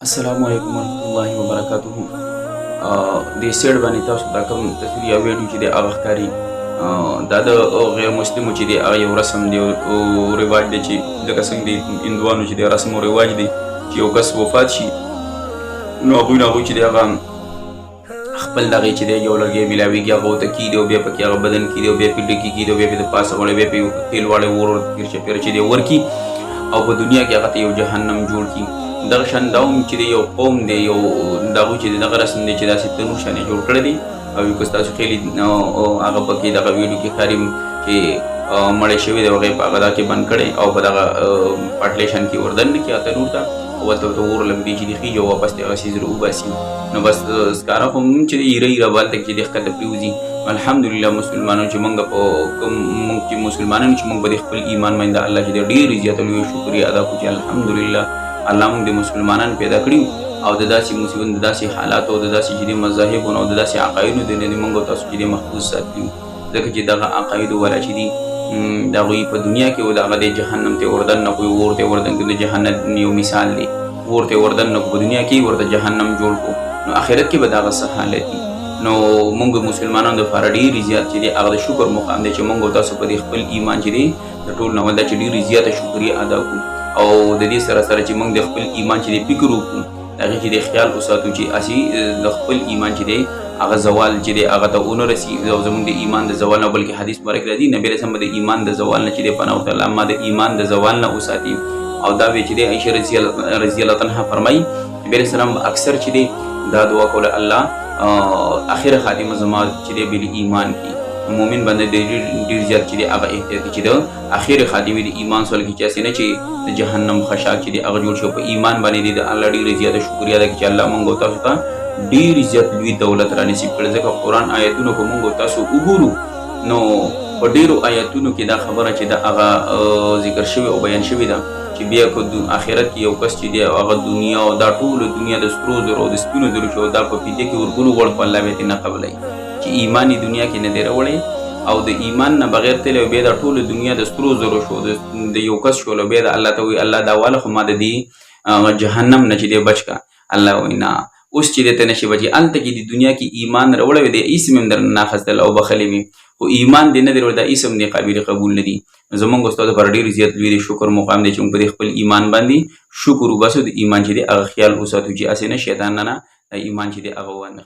السلام علیکم ورحمۃ اللہ وبرکاتہ د سیډ باندې تاسو ته کوم تصویر یا ویډیو چې د هغه ښکاري دا د غیر مسلمو چې د هغه یو رسم دی او رواج دی چې لکه څنګه د هندوانو چې د رسم او رواج دی چې یو کس وفات شي نو هغوی چې د هغه خپل دغه چې دی یو لرګی میلاویږي هغه ورته کیږدي او بیا پکې هغه بدن کیږدي او بیا پې ډکي کیږدي او بیا پې د پاسه غوړی بیا پې یو تیل واړی اور تیر چپېره چې دی ورکي او په دنیا کې هغه ته یو جهنم جوړ کړي. دغه شان دا هم چې دی یو قوم دی یو د هغوی چې دغه رسم دی چې داسې تنور شانې جوړ کړی دی او یو که ستاسو خیلي هغه پکې دغه ویډیو کې ښکاري چې مړی شوی دی او هغه یې په هغه دا کې بند کړی او په دغه پټلی شان کې ور دننه کړي تنور ته او ورته اور لمبې چې دی خیږي او واپس د هغه څیز وباسي. نو بس ښکاره خو موږ چې دی ایره ایره بالته چې دی ښکته پرېوځي. الحمدلله مسلمانانو چې موږ په کوم موږ چې مسلمانانو چې موږ به د خپل ایمان باندې الله چې دی ډېر زیاته لوی شکریا ادا کړو چې الحمدلله الله موږ د مسلمانانو پیدا کړي او د داسې مصیبت د داسې حالاتو او د داسې چې دی مذاهبونو او د داسې عقایدو د نه موږ تاسو چې دی محفوظ ساتلي ځکه چې دغه عقایدو والا چې دي د هغوی په دنیا کې او د هغه د جهنم ته ور دننه کړو اور ته ور دننه د جهنم یو مثال دی اور ته ور دننه په دنیا کې ورته جهنم جوړ کړو نو آخرت کې به دغه څه حالت وي. نو موږ مسلمانانو دپاره ډېر زیات چې دی هغه د شکر مقام دی چې موږ تاسو په دې خپل ایمان چې دی د ټول نه ول دا چې ډېرې زیاته شکریا ادا کړو او د دې سره سره چې موږ د خپل ایمان چې دی فکر وکړو د هغې چې دی خیال وساتو چې اسې د خپل ایمان چې دی هغه زوال چې دی هغه ته ونه رسي او زموږ د ایمان د زوال نه بلکې حدیث مبارک راځي نبي رسول د ایمان د زوال نه چې دی پناه ورته ما د ایمان د زوال نه وساتي او دا وی چې دی عایشه رضی الله عنها فرمایي نبي رسول اکثر چې دی دا دعا کوله الله اخر خاتمه زما چې دی بل ایمان کی مومن باندې ډیر زیات چې دی هغه احتیاط چې دی اخر خاتمه د ایمان سره کې چې نه چې د جهنم خشاک چې دی هغه جوړ شو په ایمان باندې دی د الله ډیر زیات شکریا ده چې الله مونږ تاسو ته ډیر زیات لوی دولت را نصیب کړي ځکه قرآن آیتونو په مونږ تاسو وګورو نو په ډیرو آیتونو کې دا خبره چې دا هغه ذکر شوی او بیان شوی ده چې بیا کو آخرت کې یو کس چې دی هغه دنیا او دا ټول دنیا د سترو زرو د سپینو زرو شو دا په پیډه کې ورګلو ور په الله به نه قبلای چې ایمانی دنیا کې نه دی راوړی او د ایمان نه بغیر تل به د ټول دنیا د سترو زرو شو د یو کس شو له به د الله ته وی الله دا والا خو ما د دې جهنم نه چې دی بچ کا الله وینا اوس چې ته نشي بچي الته کې د دنیا کې ایمان راوړی دی اسم هم در نه خستل او بخلی می خو ایمان دې نه دی وردا اسم نه قابل قبول نه دي. زمونږ استاد پر ډیر زیات لوی شکر مقام دی چې موږ په خپل ایمان باندې شکر وباسو د ایمان چې دی هغه خیال وساتو چې اسنه شیطان نه ایمان چې دی هغه ونه